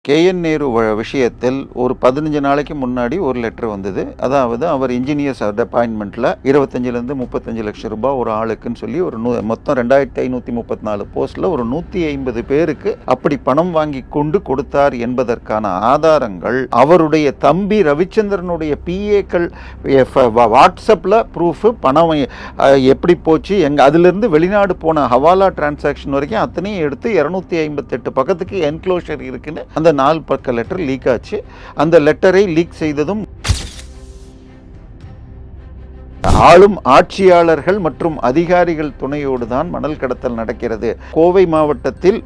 KN Nehru விஷயத்தில் ஒரு 15 நாளைக்கு முன்னாடி ஒரு லெட்டர் வந்தது. அதாவது அவர் இன்ஜினியர்ஸ் அப்பாயின்மெண்ட்டில் 25லேருந்து 35 லட்சம் ரூபாய் ஒரு ஆளுக்குன்னு சொல்லி ஒரு மொத்தம் 2534 போஸ்ட்டில் ஒரு 150 பேருக்கு அப்படி பணம் வாங்கி கொண்டு கொடுத்தார் என்பதற்கான ஆதாரங்கள் அவருடைய தம்பி ரவிச்சந்திரனுடைய PAக்கள் வாட்ஸ்அப்பில் ப்ரூஃப் பணம் எப்படி போச்சு அதிலிருந்து வெளிநாடு போன ஹவாலா டிரான்சாக்ஷன் வரைக்கும் அத்தனையும் எடுத்து 258 பக்கத்துக்கு என்க்ளோஷர் இருக்குன்னு அந்த 4 பக்க லெட்டர் லீக் ஆச்சு. அந்த லெட்டரை லீக் செய்ததும் ஆளும் ஆட்சியாளர்கள் மற்றும் அதிகாரிகள் துணையோடு தான் மணல் கடத்தல் நடக்கிறது. கோவை மாவட்டத்தில்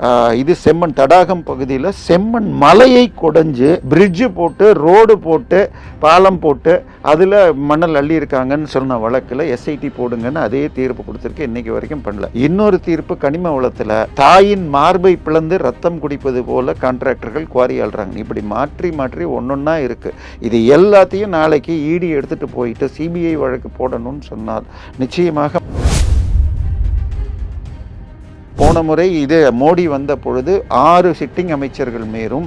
இது செம்மண் தடாகம் பகுதியில் செம்மண் மலையை கொடைஞ்சு பிரிட்ஜு போட்டு ரோடு போட்டு பாலம் போட்டு அதில் மணல் அள்ளி இருக்காங்கன்னு சொன்ன வழக்கில் SIT போடுங்கன்னு அதே தீர்ப்பு கொடுத்துருக்கு. இன்னைக்கு வரைக்கும் பண்ணல. இன்னொரு தீர்ப்பு கனிம வளத்தில் தாயின் மார்பை பிளந்து ரத்தம் குடிப்பது போல கான்ட்ராக்டர்கள் குவாரி ஆள்றாங்க. இப்படி மாற்றி மாற்றி ஒன்னொன்னா இருக்கு. இது எல்லாத்தையும் நாளைக்கு ED எடுத்துட்டு போயிட்டு CBI வழக்கு போடணும்னு சொன்னால் நிச்சயமாக போன முறை இது மோடி வந்த பொழுது 6 சிட்டிங் அமைச்சர்கள் மேலும்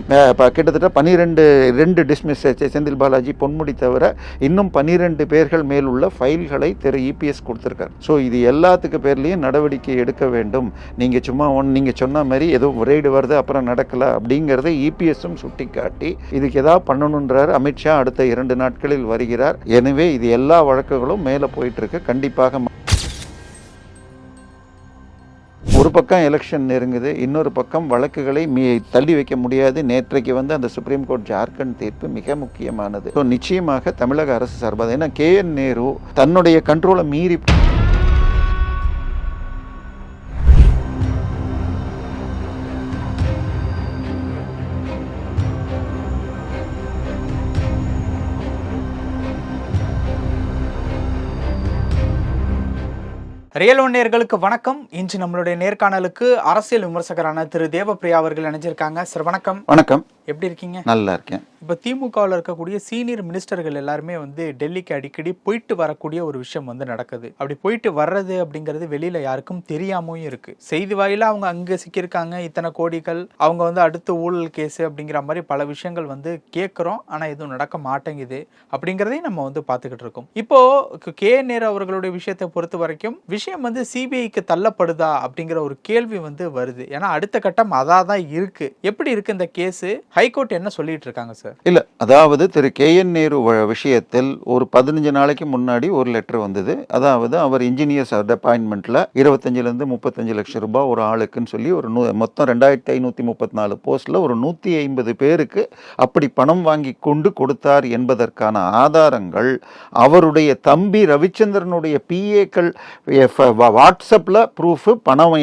கிட்டத்தட்ட 12 டிஸ்மிஸ் செந்தில் பாலாஜி பொன்முடி தவிர இன்னும் 12 பேர்கள் மேல் உள்ள ஃபைல்களை EPS கொடுத்திருக்காரு. ஸோ இது எல்லாத்துக்கு பேர்லையும் நடவடிக்கை எடுக்க வேண்டும். நீங்க சும்மா நீங்க சொன்ன மாதிரி ஏதோ ரெய்டு வருது அப்புறம் நடக்கல அப்படிங்கறத EPSம் சுட்டி காட்டி இதுக்கு ஏதாவது பண்ணணுன்றார். அமித்ஷா அடுத்த 2 நாட்களில் வருகிறார். எனவே இது எல்லா வழக்குகளும் மேல போயிட்டு இருக்கு. கண்டிப்பாக ஒரு பக்கம் எலெக்ஷன் நெருங்குது, இன்னொரு பக்கம் வழக்குகளை தள்ளி வைக்க முடியாது. நேற்றைக்கு அந்த சுப்ரீம் கோர்ட் ஜார்க்கண்ட் தீர்ப்பு மிக முக்கியமானது. ஸோ நிச்சயமாக தமிழக அரசு சார்பாக ஏன்னா KN நேரு தன்னுடைய கண்ட்ரோலை மீறி ரியல் ஒன் நேயர்களுக்கு வணக்கம். இன்று நம்மளுடைய நேர்காணலுக்கு அரசியல் விமர்சகரான திரு தேவப்பிரியா அவர்கள் இணைஞ்சிருக்காங்க. சார் வணக்கம். வணக்கம். எப்படி இருக்கீங்க? நல்லா இருக்கேன். இப்போ திமுகவில் இருக்கக்கூடிய சீனியர் மினிஸ்டர்கள் எல்லாருமே டெல்லிக்கு அடிக்கடி போயிட்டு வரக்கூடிய ஒரு விஷயம் நடக்குது. அப்படி போயிட்டு வர்றது அப்படிங்கிறது வெளியில யாருக்கும் தெரியாமையும் இருக்கு. செய்தி வாயில அவங்க அங்க சிக்கியிருக்காங்க, இத்தனை கோடிகள், அவங்க அடுத்து ஊழல் கேஸ் அப்படிங்கிற மாதிரி பல விஷயங்கள் கேட்குறோம். ஆனா எதுவும் நடக்க மாட்டேங்குது அப்படிங்கிறதையும் நம்ம பார்த்துக்கிட்டு இருக்கோம். இப்போ KN நேரு அவர்களுடைய விஷயத்தை பொறுத்த வரைக்கும் விஷயம் CBIக்கு தள்ளப்படுதா அப்படிங்கிற ஒரு கேள்வி வருது. ஏன்னா அடுத்த கட்டம் அதான் இருக்கு. எப்படி இருக்கு இந்த கேஸ்? ஹைகோர்ட் என்ன சொல்லிட்டு இருக்காங்க சார்? இல்ல, அதாவது திரு KN நேரு விஷயத்தில் ஒரு 15 நாளைக்கு முன்னாடி ஒரு லெட்டர் வந்தது. அதாவது அவர் இன்ஜினியர்ஸ் அப்பாயின்மெண்ட்ல 25லேருந்து 35 லட்சம் ரூபாய் ஒரு ஆளுக்குன்னு சொல்லி ஒரு மொத்தம் 2534 போஸ்ட்ல ஒரு 150 பேருக்கு அப்படி பணம் வாங்கி கொண்டு கொடுத்தார் என்பதற்கான ஆதாரங்கள் அவருடைய தம்பி ரவிச்சந்திரனுடைய PAக்கள் வாட்ஸ்அப்பில் ப்ரூஃப் பணம்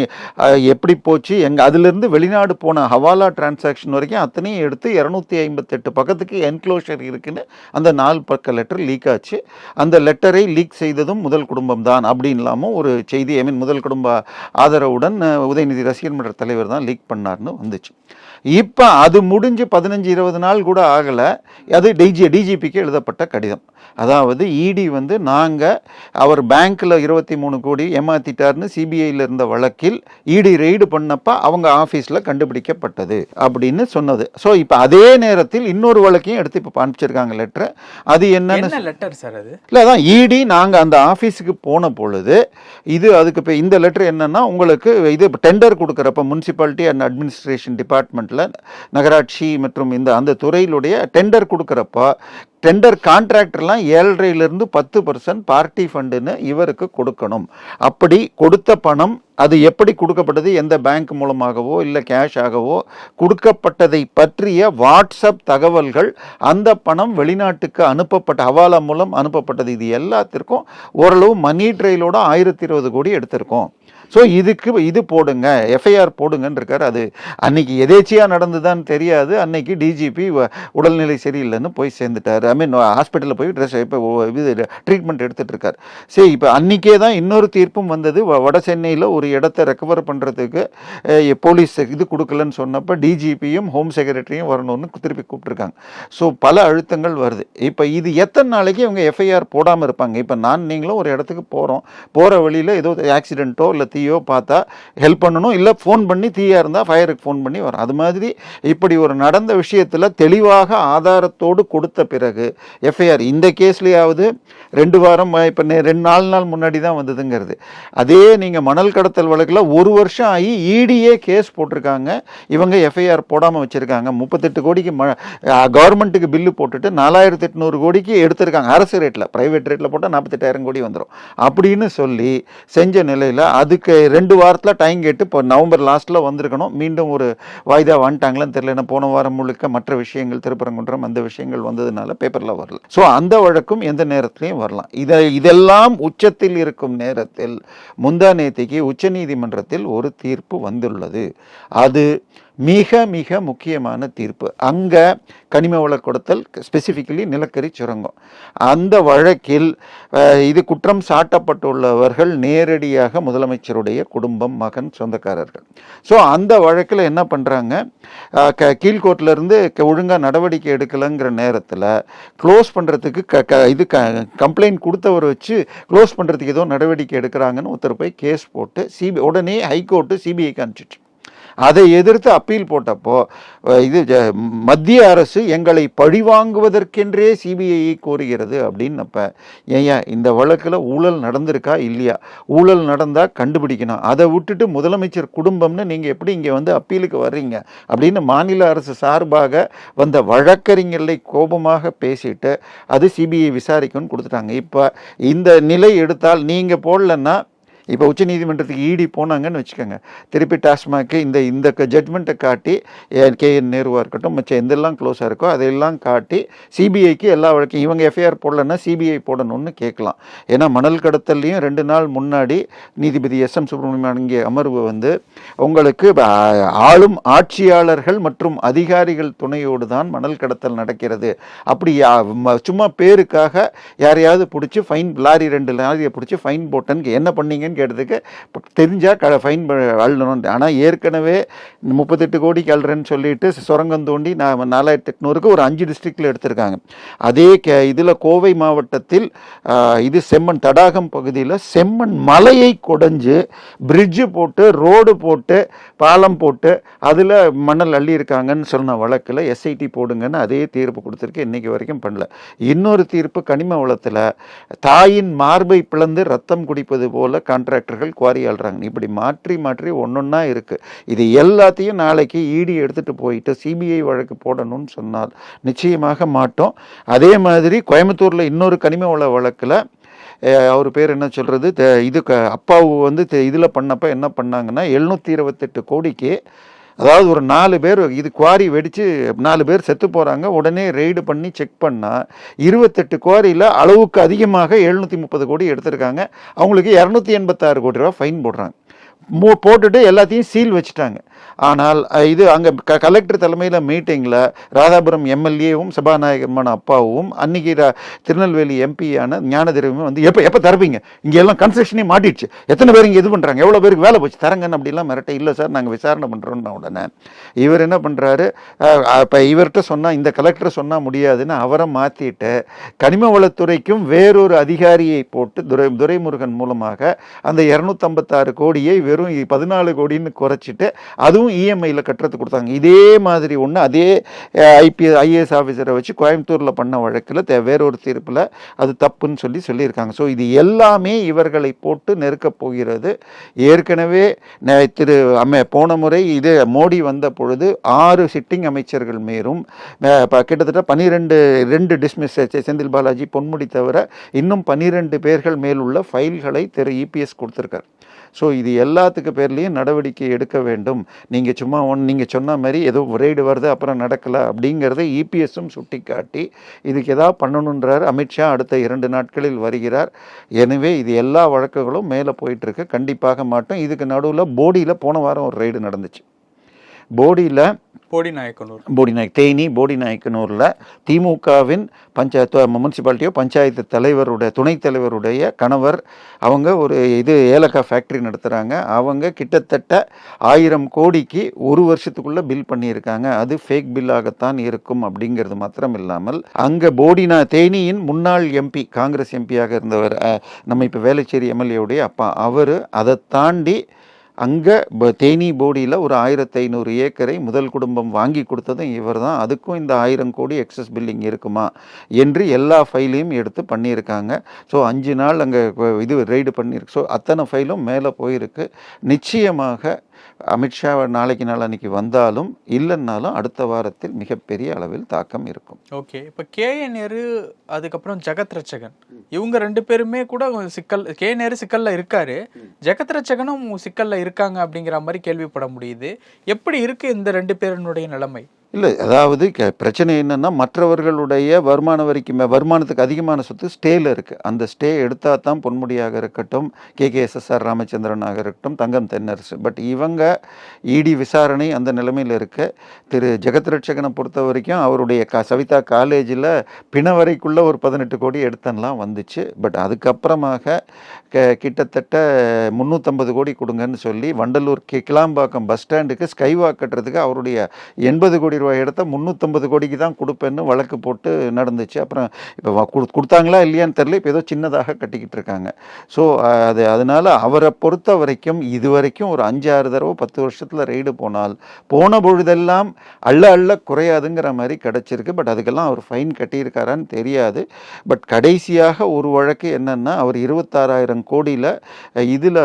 எப்படி போச்சு அதிலிருந்து வெளிநாடு போன ஹவாலா டிரான்சாக்ஷன் வரைக்கும் அத்தனையும் எடுத்து 258 பக்கத்துக்கு என்க்ளோஷர் இருக்குன்னு அந்த 4 பக்க லெட்டர் லீக் ஆச்சு. அந்த லெட்டரை லீக் செய்ததும் முதல் குடும்பம் தான் அப்படின்லாமும் ஒரு செய்தி. முதல் குடும்ப ஆதரவுடன் உதயநிதி ரசிகர் மன்ற தலைவர் தான் லீக் பண்ணார்னு வந்துச்சு. இப்போ அது முடிஞ்சு 15-20 நாள் கூட ஆகலை. அது DGPக்கு எழுதப்பட்ட கடிதம். அதாவது ED நாங்கள் அவர் பேங்க்கில் 23 கோடி ஏமாத்திட்டார்னு CBIயில் இருந்த வழக்கில் ED ரெய்டு பண்ணப்ப அவங்க ஆஃபீஸில் கண்டுபிடிக்கப்பட்டது அப்படின்னு சொன்னது. ஸோ இப்போ அதே நேரத்தில் இன்னொரு வழக்கையும் எடுத்து இப்போ அனுப்பிச்சிருக்காங்க லெட்டர். அது என்ன லெட்டர் சார்? அது இல்லை, அதான் ED நாங்கள் அந்த ஆஃபீஸுக்கு போன பொழுது அதுக்கு இப்போ இந்த லெட்டர் என்னன்னா உங்களுக்கு இது டெண்டர் கொடுக்குறப்ப முனிசிபாலிட்டி அண்ட் அட்மினிஸ்ட்ரேஷன் டிபார்ட்மெண்ட் நகராட்சி மற்றும் அந்த துறையிலுடைய டெண்டர் கொடுக்கறப்ப டெண்டர் கான்ட்ராக்டர்லாம் 7.5% 10% பார்ட்டி ஃபண்டுன்னு இவருக்கு கொடுக்கணும். அப்படி கொடுத்த பணம் அது எப்படி கொடுக்கப்பட்டது, எந்த பேங்க் மூலமாகவோ இல்லை கேஷாகவோ கொடுக்கப்பட்டதை பற்றிய வாட்ஸ்அப் தகவல்கள், அந்த பணம் வெளிநாட்டுக்கு அனுப்பப்பட்ட ஹவாலா மூலம் அனுப்பப்பட்டது, இது எல்லாத்திற்கும் ஓரளவு மணி ட்ரெயிலோட 1020 கோடி எடுத்திருக்கோம். ஸோ இதுக்கு இது போடுங்க, FIR போடுங்கன்னு இருக்காரு. அது அன்னைக்கு எதேச்சியாக நடந்துதான் தெரியாது. அன்னைக்கு DGP உடல்நிலை சரியில்லைன்னு போய் சேர்ந்துட்டார். ஹாஸ்பிட்டலில் போய் ட்ரீட்மெண்ட் எடுத்துட்டு இருக்கார். சரி, இப்போ அன்னைக்கே தான் இன்னொரு தீர்ப்பும் வந்தது. வட சென்னையில் ஒரு இடத்தை ரெக்கவர் பண்ணுறதுக்கு போலீஸ் இது கொடுக்கலன்னு சொன்னப்போ DGPயும் ஹோம் செக்ரட்டரியும் வரணும்னு திருப்பி கூப்பிட்டுருக்காங்க. ஸோ பல அழுத்தங்கள் வருது. இப்போ இது எத்தனை நாளைக்கு இவங்க FIR போடாமல் இருப்பாங்க? இப்போ நீங்களும் ஒரு இடத்துக்கு போகிற வழியில் ஏதோ ஆக்சிடென்ட்டோ இல்லை தீயோ பார்த்தா ஹெல்ப் பண்ணணும், இல்லை ஃபோன் பண்ணி தீயாக இருந்தால் ஃபயருக்கு ஃபோன் பண்ணி வரும். அது மாதிரி இப்படி ஒரு நடந்த விஷயத்தில் தெளிவாக ஆதாரத்தோடு கொடுத்த பிறகு எஃப்ஐஆர் இந்த கேஸ்லேயாவது 2 வாரம் இப்போ 4 நாள் முன்னாடி தான் வந்ததுங்கிறது. அதே நீங்கள் மணல் கடத்தல் வழக்கில் 1 வருஷம் ஆகி இடியே கேஸ் போட்டிருக்காங்க, இவங்க எஃப்ஐஆர் போடாமல் வச்சுருக்காங்க. 38 கோடிக்கு கவர்மெண்ட்டுக்கு பில்லு போட்டுட்டு 4800 கோடிக்கு எடுத்திருக்காங்க அரசு ரேட்டில். ப்ரைவேட் ரேட்டில் போட்டால் 48,000 கோடி வந்துடும் அப்படின்னு சொல்லி செஞ்ச நிலையில் அதுக்கு 2 வாரத்தில் டைம் கேட்டு இப்போ நவம்பர் லாஸ்ட்டில் வந்திருக்கணும். மீண்டும் ஒரு வாய்தா வந்துட்டாங்களான்னு தெரியல. ஏன்னா போன வாரம் முழுக்க மற்ற விஷயங்கள் திருப்பரங்குன்றம் அந்த விஷயங்கள் வந்ததுனால பேப்பரில் வரல. ஸோ அந்த வழக்கும் எந்த நேரத்திலையும் வரலாம். இதெல்லாம் உச்சத்தில் இருக்கும் நேரத்தில் முந்தா நேத்திக்கு உச்சநீதிமன்றத்தில் ஒரு தீர்ப்பு வந்துள்ளது. அது மிக மிக முக்கியமான தீர்ப்பு. அங்கே கனிம வள கொடுத்தல், ஸ்பெசிஃபிக்கலி நிலக்கரி சுரங்கம், அந்த வழக்கில் இது குற்றம் சாட்டப்பட்டுள்ளவர்கள் நேரடியாக முதலமைச்சருடைய குடும்பம், மகன், சொந்தக்காரர்கள். ஸோ அந்த வழக்கில் என்ன பண்ணுறாங்க, கீழ்கோர்ட்டிலேருந்து ஒழுங்காக நடவடிக்கை எடுக்கலைங்கிற நேரத்தில் க்ளோஸ் பண்ணுறதுக்கு இது கம்ப்ளைண்ட் கொடுத்தவர் வச்சு க்ளோஸ் பண்ணுறதுக்கு ஏதோ நடவடிக்கை எடுக்கிறாங்கன்னு ஒருத்தர் போய் கேஸ் போட்டு உடனே ஹைகோர்ட்டு சிபிஐக்கு அனுப்பிச்சிச்சு. அதை எதிர்த்து அப்பீல் போட்டப்போ இது மத்திய அரசு எங்களை பழிவாங்குவதற்கென்றே சிபிஐயை கோருகிறது அப்படின்னப்ப, ஏயா இந்த வழக்கில் ஊழல் நடந்திருக்கா இல்லையா, ஊழல் நடந்தால் கண்டுபிடிக்கணும், அதை விட்டுட்டு முதலமைச்சர் குடும்பம்னு நீங்கள் எப்படி இங்கே வந்து அப்பீலுக்கு வர்றீங்க அப்படின்னு மாநில அரசு சார்பாக வந்த வழக்கறிஞர்களை கோபமாக பேசிட்டு அது சிபிஐ விசாரிக்கணும்னு கொடுத்துட்டாங்க. இப்போ இந்த நிலை எடுத்தால் நீங்கள் போடலன்னா, இப்போ உச்சநீதிமன்றத்துக்கு இடி போனாங்கன்னு வச்சுக்கோங்க, திருப்பி டாஸ்மாக்கு இந்த ஜட்மெண்ட்டை காட்டி கேஎன் நேருவாக இருக்கட்டும் மற்ற எந்தெல்லாம் க்ளோஸாக இருக்கோ அதையெல்லாம் காட்டி சிபிஐக்கு எல்லா வழக்கையும் இவங்க எஃப்ஐஆர் போடலன்னா சிபிஐ போடணும்னு கேட்கலாம். ஏன்னா மணல் கடத்தல்லையும் 2 நாள் முன்னாடி நீதிபதி SM சுப்பிரமணியம் அடங்கிய அமர்வு வந்து உங்களுக்கு ஆளும் ஆட்சியாளர்கள் மற்றும் அதிகாரிகள் துணையோடு தான் மணல் கடத்தல் நடக்கிறது, அப்படி சும்மா பேருக்காக யாரையாவது பிடிச்சி ஃபைன், லாரி 2 லாரியை பிடிச்சி ஃபைன் போட்டேன்னு என்ன பண்ணீங்கன்னு கேட்டதுக்கு தெரிஞ்சால் ஃபைன் அள்ளணும். ஆனால் ஏற்கனவே 38 கோடிக்கு அள்ளுறேன்னு சொல்லிட்டு சுரங்கம் தோண்டி 4800க்கு ஒரு 5 டிஸ்ட்ரிக்டில் எடுத்திருக்காங்க. அதே இதில் கோவை மாவட்டத்தில் இது செம்மண் தடாகம் பகுதியில் செம்மண் மலையை கொடைஞ்சு பிரிட்ஜு போட்டு ரோடு போட்டு பாலம் போட்டு அதில் மணல் அள்ளி இருக்காங்கன்னு சொன்ன வழக்கில் எஸ்ஐடி போடுங்கன்னு அதே தீர்ப்பு கொடுத்துருக்கு. இன்றைக்கி வரைக்கும் பண்ணல. இன்னொரு தீர்ப்பு கனிம வளத்தில் தாயின் மார்பை பிளந்து ரத்தம் குடிப்பது போல கான்ட்ராக்டர்கள் குவாரி ஆள்றாங்க. இப்படி மாற்றி மாற்றி ஒன்றொன்னா இருக்குது. இது எல்லாத்தையும் நாளைக்கு இடி எடுத்துகிட்டு போயிட்டு சிபிஐ வழக்கு போடணும்னு சொன்னால் நிச்சயமாக மாட்டோம். அதே மாதிரி கோயம்புத்தூரில் இன்னொரு கனிம வள வழக்கில் அவர் பேர் என்ன சொல்கிறது, இது அப்பாவு வந்து இதில் பண்ணப்போ என்ன பண்ணாங்கன்னா 728 கோடிக்கு, அதாவது ஒரு 4 பேர் இது குவாரி வெடித்து 4 பேர் செத்து போகிறாங்க. உடனே ரெய்டு பண்ணி செக் பண்ணால் 28 குவாரியில் அளவுக்கு அதிகமாக 730 கோடி எடுத்திருக்காங்க. அவங்களுக்கு 286 கோடி ரூபா ஃபைன் போடுறாங்க. போட்டுட்டு எல்லாத்தையும் சீல் வச்சுட்டாங்க. ஆனால் இது அங்கே கலெக்டர் தலைமையில் மீட்டிங்கில் ராதாபுரம் எம்எல்ஏவும் சபாநாயகமான அப்பாவும் அன்னைக்கு திருநெல்வேலி எம்பியான ஞானதிரவியும் வந்து எப்போ தரப்பீங்க, இங்கே எல்லாம் கன்ஸ்ட்ரக்ஷனே மாட்டிடுச்சு, எத்தனை பேர் இங்கே இது பண்ணுறாங்க, எவ்வளோ பேருக்கு வேலை போச்சு தரங்கன்னு அப்படிலாம் மிரட்ட. இல்லை சார் நாங்கள் விசாரணை பண்ணுறோன்னு உடனே இவர் என்ன பண்ணுறாரு, இப்போ இவர்கிட்ட சொன்னால் இந்த கலெக்டர் சொன்னால் முடியாதுன்னு அவரை மாற்றிட்டு கனிம வளத்துறைக்கும் வேறொரு அதிகாரியை போட்டு துரைமுருகன் மூலமாக அந்த 256 கோடியை வெறும் 14 கோடின்னு குறைச்சிட்டு அதுவும் இஎம்ஐயில் கட்டுறதுக்கு கொடுத்தாங்க. இதே மாதிரி ஒன்று அதே ஐஏஎஸ் ஆஃபீஸரை வச்சு கோயம்புத்தூரில் பண்ண வழக்கில் வேறொரு தீர்ப்பில் அது தப்புன்னு சொல்லியிருக்காங்க. ஸோ இது எல்லாமே இவர்களை போட்டு நெருக்கப் போகிறது. ஏற்கனவே போன முறை இது மோடி வந்த பொழுது 6 சிட்டிங் அமைச்சர்கள் மேலும் கிட்டத்தட்ட 12 டிஸ்மிஸ், செந்தில் பாலாஜி, பொன்முடி தவிர இன்னும் 12 பேர்கள் மேலுள்ள ஃபைல்களை இபிஎஸ் கொடுத்துருக்கார். ஸோ இது எல்லாத்துக்கு பேர்லேயும் நடவடிக்கை எடுக்க வேண்டும். நீங்கள் சும்மா நீங்கள் சொன்ன மாதிரி ஏதோ ரெய்டு வருது அப்புறம் நடக்கலை அப்படிங்கிறத இபிஎஸும் சுட்டி காட்டி இதுக்கு எதாவது பண்ணணுன்றார். அமித்ஷா அடுத்த 2 நாட்களில் வருகிறார். எனவே இது எல்லா வழக்குகளும் மேலே போயிட்டுருக்கு. கண்டிப்பாக மாட்டோம். இதுக்கு நடுவில் போடியில் போன வாரம் ஒரு ரெய்டு நடந்துச்சு. தேனி போடிநாயக்கனூரில் திமுகவின் முனிசிபாலிட்டியோ பஞ்சாயத்து தலைவருடைய துணைத் தலைவருடைய கணவர் அவங்க ஒரு ஏலக்காய் ஃபேக்ட்ரி நடத்துகிறாங்க. அவங்க கிட்டத்தட்ட 1000 கோடிக்கு 1 வருஷத்துக்குள்ளே பில் பண்ணியிருக்காங்க. அது ஃபேக் பில்லாகத்தான் இருக்கும் அப்படிங்கிறது மாத்திரம் இல்லாமல் அங்கே தேனியின் முன்னாள் எம்பி, காங்கிரஸ் எம்பியாக இருந்தவர், நம்ம இப்போ வேளச்சேரி எம்எல்ஏவுடைய அப்பா, அவர் அதை தாண்டி அங்கே தேனி போடியில் ஒரு 1500 ஏக்கரை முதல் குடும்பம் வாங்கி கொடுத்ததும் இவர் தான். அதுக்கும் இந்த 1000 கோடி எக்ஸஸ் பில்லிங் இருக்குமா என்று எல்லா ஃபைலையும் எடுத்து பண்ணியிருக்காங்க. ஸோ 5 நாள் அங்கே இது ரெய்டு பண்ணியிருக்கு. ஸோ அத்தனை ஃபைலும் மேலே போயிருக்கு. நிச்சயமாக அமித்ஷா நாளைக்கு நாளான்னைக்கு வந்தாலும் இல்லைன்னாலும் அடுத்த வாரத்தில் மிகப்பெரிய அளவில் தாக்கம் இருக்கும். ஓகே, இப்போ கேஏ நேரு அதுக்கப்புறம் ஜெகத் ரட்சகன் இவங்க 2 பேருமே கூட சிக்கல், கேஏ நேரு சிக்கல்ல இருக்காரு, ஜெகத் ரட்சகனும் சிக்கல்ல இருக்காங்க அப்படிங்கிற மாதிரி கேள்விப்பட முடியுது. எப்படி இருக்கு இந்த 2 பேருடைய நிலைமை? இல்லை, அதாவது பிரச்சனை என்னென்னா மற்றவர்களுடைய வருமானத்துக்கு அதிகமான சொத்து ஸ்டேல இருக்குது. அந்த ஸ்டே எடுத்தால் தான் பொன்முடியாக இருக்கட்டும், KKSSR ராமச்சந்திரனாக இருக்கட்டும், தங்கம் தென்னரசு. பட் இவங்க இடி விசாரணை அந்த நிலைமையில் இருக்க. திரு ஜெகத் ரட்சகனை பொறுத்த வரைக்கும் அவருடைய சவிதா காலேஜில் பிணவரைக்குள்ளே ஒரு 18 கோடி எடுத்தன்லாம் வந்துச்சு. பட் அதுக்கப்புறமாக கிட்டத்தட்ட 350 கோடி கொடுங்கன்னு சொல்லி வண்டலூர் கிளாம்பாக்கம் பஸ் ஸ்டாண்டுக்கு ஸ்கைவாக் கட்டுறதுக்கு அவருடைய 80 கோடி ரூபாய் எடுத்த 350 கோடிக்கு தான் கொடுப்பேன்னு வழக்கு போட்டு நடந்துச்சு. அப்புறம் இப்போ கொடுத்தாங்களா இல்லையான்னு தெரியல. இப்போ ஏதோ சின்னதாக கட்டிக்கிட்டு இருக்காங்க. ஸோ அதனால் அவரை பொறுத்த வரைக்கும் இதுவரைக்கும் ஒரு 5-6 தடவை 10 வருஷத்தில் ரெய்டு போன பொழுதெல்லாம் அள்ள குறையாதுங்கிற மாதிரி கிடச்சிருக்கு. பட் அதுக்கெல்லாம் அவர் ஃபைன் கட்டியிருக்காரான்னு தெரியாது. பட் கடைசியாக ஒரு வழக்கு என்னென்னா அவர் 26,000 கோடியில் இதில்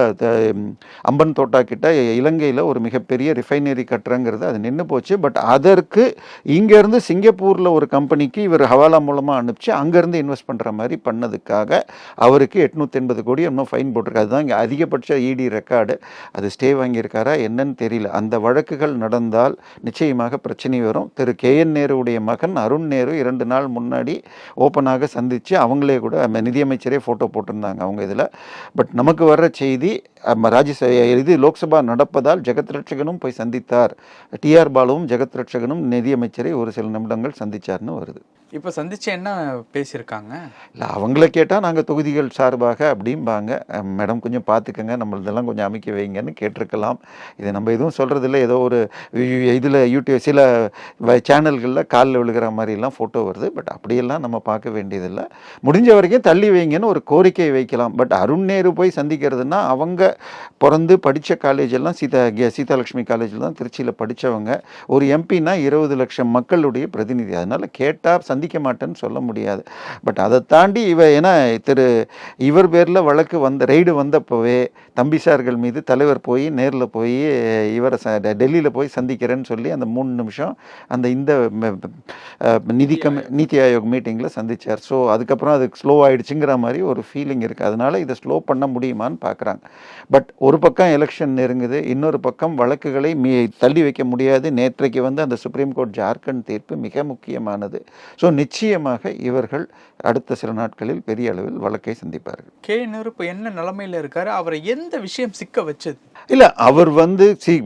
அம்பன் தோட்டா கிட்ட இலங்கையில் ஒரு மிகப்பெரிய ரிஃபைனரி கட்டுறங்கிறது அது நின்று போச்சு. பட் அதற்கு இங்கேருந்து சிங்கப்பூரில் ஒரு கம்பெனிக்கு இவர் ஹவாலா மூலமாக அனுப்பிச்சு அங்கேருந்து இன்வெஸ்ட் பண்ணுற மாதிரி பண்ணதுக்காக அவருக்கு 880 கோடி இன்னும் ஃபைன் போட்டிருக்கு. அதுதான் இங்கே அதிகபட்ச இடி ரெக்கார்டு. அது ஸ்டே வாங்கியிருக்காரா என்னன்னு தெரியல. அந்த வழக்குகள் நடந்தால் நிச்சயமாக பிரச்சனை வரும். திரு KN நேருடைய மகன் அருண் நேரு 2 நாள் முன்னாடி ஓப்பனாக சந்தித்து அவங்களே கூட நிதியமைச்சரே ஃபோட்டோ போட்டிருந்தாங்க அவங்க இதில். பட் நமக்கு வர்ற செய்தி இது லோக்சபா நடப்பதால் ஜெகத் ரட்சகனும் போய் சந்தித்தார். TR பாலுவும் ஜெகத் ரட்சகனும் நிதியமைச்சரை ஒரு சில நிமிடங்கள் சந்திச்சார்னு வருது. இப்போ சந்திச்சு என்ன பேசியிருக்காங்க? இல்லை, அவங்கள கேட்டால் நாங்கள் தொகுதிகள் சார்பாக அப்படிம்பாங்க. மேடம் கொஞ்சம் பார்த்துக்கங்க, நம்மளதெல்லாம் கொஞ்சம் அமைக்க வைங்கன்னு கேட்டிருக்கலாம். இது நம்ம எதுவும் சொல்கிறதில்ல. ஏதோ ஒரு இதில் யூடியூப் சில சேனல்களில் காலில் விழுகிற மாதிரிலாம் ஃபோட்டோ வருது. பட் அப்படியெல்லாம் நம்ம பார்க்க வேண்டியதில்லை. முடிஞ்ச வரைக்கும் தள்ளி வைங்கன்னு ஒரு கோரிக்கை வைக்கலாம். பட் அருண் நேரு போய் சந்திக்கிறதுனா அவங்க பிறந்து படித்த காலேஜ் எல்லாம் சீதாலட்சுமி காலேஜில் தான் திருச்சியில் படித்தவங்க. ஒரு எம்பினா 20 லட்சம் மக்களுடைய பிரதிநிதி. அதனால் கேட்டால் சந்திக்க மாட்டேன்னு சொல்ல முடியாது. பட் அதை தாண்டி ஏன்னா இவர் பேரில் வழக்கு ரெய்டு வந்தப்போவே தம்பிசார்கள் மீது தலைவர் போய் நேரில் போய் இவரை டெல்லியில் போய் சந்திக்கிறேன்னு சொல்லி அந்த 3 நிமிஷம் அந்த இந்த நீதி ஆயோக் மீட்டிங்கில் சந்தித்தார். ஸோ அதுக்கப்புறம் அது ஸ்லோ ஆகிடுச்சுங்கிற மாதிரி ஒரு ஃபீலிங் இருக்குது. அதனால் இதை ஸ்லோ பண்ண முடியுமான்னு பார்க்குறாங்க. பட் ஒரு பக்கம் எலெக்ஷன் நெருங்குது, இன்னொரு பக்கம் வழக்குகளை தள்ளி வைக்க முடியாது. நேற்றைக்கு அந்த சுப்ரீம் கோர்ட் ஜார்க்கண்ட் தீர்ப்பு மிக முக்கியமானது. ஸோ நிச்சயமாக இவர்கள் அடுத்த சில நாட்களில் பெரிய அளவில் வழக்கை சந்திப்பார்கள். KN இப்போ என்ன நிலைமையில் இருக்காரு? அவரை எந்த விஷயம் சிக்க வச்சது? இல்லை, அவர்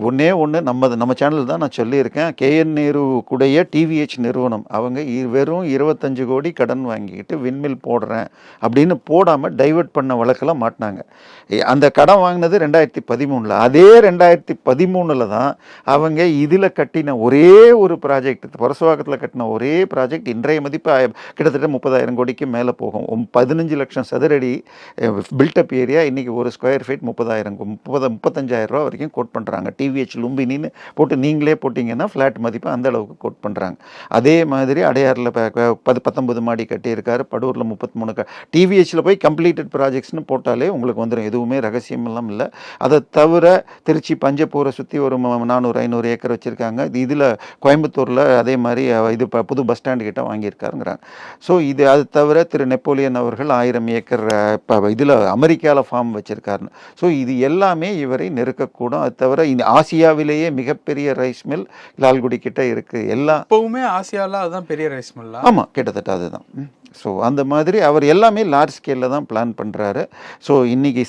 ஒன்றே நம்ம சேனல் தான் நான் சொல்லியிருக்கேன். KN நேரு கூடைய TVH நிறுவனம் அவங்க வெறும் 25 கோடி கடன் வாங்கிக்கிட்டு விண்மில் போடுறேன் அப்படின்னு போடாமல் டைவெர்ட் பண்ண வழக்கெல்லாம் மாட்டினாங்க. அந்த கடன் வாங்கினது 2013. அதே 2013 தான் அவங்க இதில் கட்டின ஒரே ஒரு ப்ராஜெக்ட், பரசுவாக்கத்தில் கட்டின ஒரே ப்ராஜெக்ட் இன்றைய மதிப்பு கிட்டத்தட்ட 30,000 கோடிக்கு மேலே போகும். 15 லட்சம் சதுரடி பில்டப் ஏரியா. இன்றைக்கி ஒரு ஸ்கொயர் ஃபீட் 35,000 ரூபா வரைக்கும் கோட் பண்ணுறாங்க. TVH லும்பினின்னு போட்டு நீங்களே போட்டிங்கன்னா ஃப்ளாட் மதிப்பு அந்த அளவுக்கு கோட் பண்ணுறாங்க. அதே மாதிரி அடையாறில் 19 மாடி கட்டியிருக்காரு. படூரில் 33. TVHல போய் கம்ப்ளீட்டட் ப்ராஜெக்ட்ஸ்னு போட்டாலே உங்களுக்கு வந்துடும். எதுவுமே ரகசியமெல்லாம் இல்லை. அதை தவிர திருச்சி பஞ்சப்பூரை சுற்றி ஒரு 400-500 ஏக்கர் வச்சுருக்காங்க. இதில் கோயம்புத்தூரில் அதே மாதிரி இது புது பஸ் ஸ்டாண்டு கிட்ட வாங்கியிருக்காருங்கிறாங்க. ஸோ அது தவிர திரு நெப்போலியன் அவர்கள் 1000 ஏக்கர் இதில் அமெரிக்காவில் ஃபார்ம் வச்சுருக்காருன்னு. ஸோ இது எல்லாமே இவரை நெருக்கக்கூடும். அது தவிர ஆசியாவிலேயே மிகப்பெரிய ரைஸ் மில் லால்குடி கிட்ட இருக்குது. எல்லாம் இப்போவுமே ஆசியாவில் அதுதான் பெரிய ரைஸ் மில். ஆமாம், கிட்டத்தட்ட அதுதான். ஸோ அந்த மாதிரி அவர் எல்லாமே லார்ஜ் ஸ்கேலில் தான் பிளான் பண்ணுறாரு. ஸோ இன்றைக்கி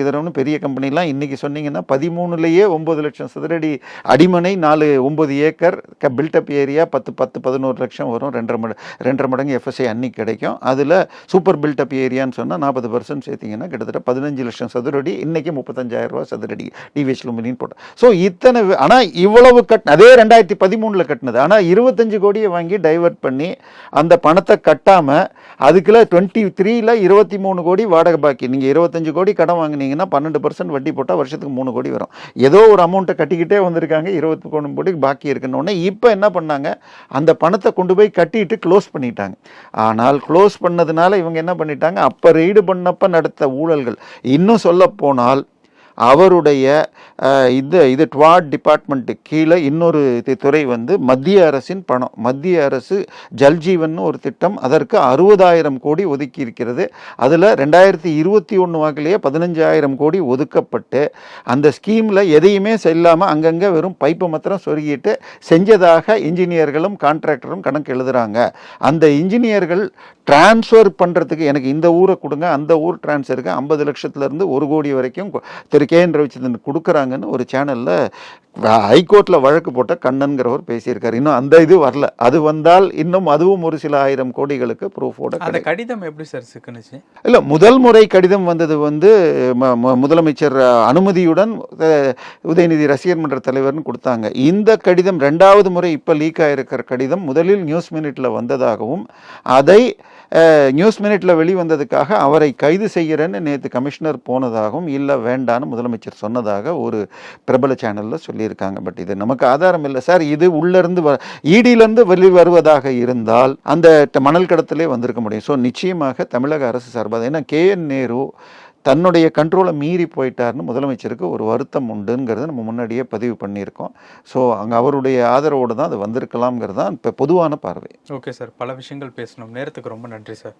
கிதரம்னு பெரிய கம்பெனிலாம் இன்றைக்கி சொன்னீங்கன்னா 13லேயே 9 லட்சம் சதுரடி அடிமனை 9 ஏக்கர் பில்டப் ஏரியா 10-11 லட்சம் வரும். 2.5 மடங்கு FSI அன்னைக்கு கிடைக்கும். அதில் சூப்பர் பில்டப் ஏரியான்னு சொன்னால் 40% சேர்த்திங்கன்னா கிட்டத்தட்ட 15 லட்சம் சதுரடி. இன்றைக்கி 35,000 ரூபா சதுரடி TVH லும்பினின்னு போட்டோம். ஸோ இத்தனை ஆனால் இவ்வளவு அதே 2013 கட்டினது. ஆனால் 25 கோடியை வாங்கி டைவெர்ட் பண்ணி அந்த பணத்தை கட்டாமல் அதுக்குள்ள 23ல் 23 கோடி வாடகை பாக்கி. நீங்கள் 25 கோடி கடன் வாங்கினீங்கன்னா 12% வட்டி போட்டால் வருஷத்துக்கு 3 கோடி வரும். ஏதோ ஒரு அமௌண்ட்டை கட்டிக்கிட்டே வந்திருக்காங்க, 23 கோடி பாக்கி இருக்குன்னு. இப்போ என்ன பண்ணாங்க, அந்த பணத்தை கொண்டு போய் கட்டிட்டு க்ளோஸ் பண்ணிட்டாங்க. ஆனால் க்ளோஸ் பண்ணதுனால இவங்க என்ன பண்ணிட்டாங்க, அப்போ ரெய்டு பண்ணப்ப நடத்த ஊழல்கள், இன்னும் சொல்ல போனால் அவருடைய இது ட்வாட் டிபார்ட்மெண்ட்டு கீழே இன்னொரு துறை வந்து மத்திய அரசின் பணம். மத்திய அரசு ஜல்ஜீவன் ஒரு திட்டம், அதற்கு 60,000 கோடி ஒதுக்கி இருக்கிறது. அதில் 2021 வாக்கிலேயே 15,000 கோடி ஒதுக்கப்பட்டு அந்த ஸ்கீமில் எதையுமே செல்லாமல் அங்கங்கே வெறும் பைப்பு மாத்திரம் சொருகிட்டு செஞ்சதாக இன்ஜினியர்களும் கான்ட்ராக்டரும் கணக்கு எழுதுகிறாங்க. அந்த இன்ஜினியர்கள் டிரான்ஸ்ஃபர் பண்ணுறதுக்கு எனக்கு இந்த ஊரை கொடுங்க, அந்த ஊர் டிரான்ஸ்ஃபருக்கு 50 லட்சத்துலேருந்து 1 கோடி வரைக்கும் திரு கே.என். ரவிச்சந்திரன் கொடுக்குறாங்கன்னு ஒரு சேனலில் ஹைகோர்ட்டில் வழக்கு போட்ட கண்ணன்கிறவர் பேசியிருக்காரு. இன்னும் அந்த இது வரல. அது வந்தால் இன்னும் அதுவும் ஒரு சில 1000 கோடிகளுக்கு ப்ரூஃபோட. அந்த கடிதம் எப்படி சார் சிக்கனுச்சு? இல்லை, முதல் முறை கடிதம் வந்தது வந்து முதலமைச்சர் அனுமதியுடன் உதயநிதி ரசிகர் மன்ற தலைவர்னு கொடுத்தாங்க. இந்த கடிதம் 2வது முறை இப்போ லீக் ஆகிருக்கிற கடிதம் முதலில் நியூஸ் மினிட்டில் வந்ததாகவும், அதை நியூஸ் மினிட்டில் வெளிவந்ததுக்காக அவரை கைது செய்கிறேன்னு நேற்று கமிஷனர் போனதாகவும், இல்லை வேண்டான்னு முதலமைச்சர் சொன்னதாக ஒரு பிரபல சேனலில் சொல்லியிருக்காங்க. பட் இது நமக்கு ஆதாரம் இல்லை சார். இது உள்ளேருந்து ஈடியிலேருந்து வெளிவருவதாக இருந்தால் அந்த மணல் கடத்திலே வந்திருக்க முடியும். ஸோ நிச்சயமாக தமிழக அரசு சார்பாக, ஏன்னா கே.என். நேரு தன்னுடைய கண்ட்ரோலை மீறி போயிட்டார்னு முதலமைச்சருக்கு ஒரு வருத்தம் உண்டுங்கிறத நம்ம முன்னாடியே பதிவு பண்ணியிருக்கோம். ஸோ அங்கே அவருடைய ஆதரவோடு தான் அது வந்திருக்கலாம்ங்கிறது தான் இப்போ பொதுவான பார்வை. ஓகே சார், பல விஷயங்கள் பேசணும். நேரத்துக்கு ரொம்ப நன்றி சார்.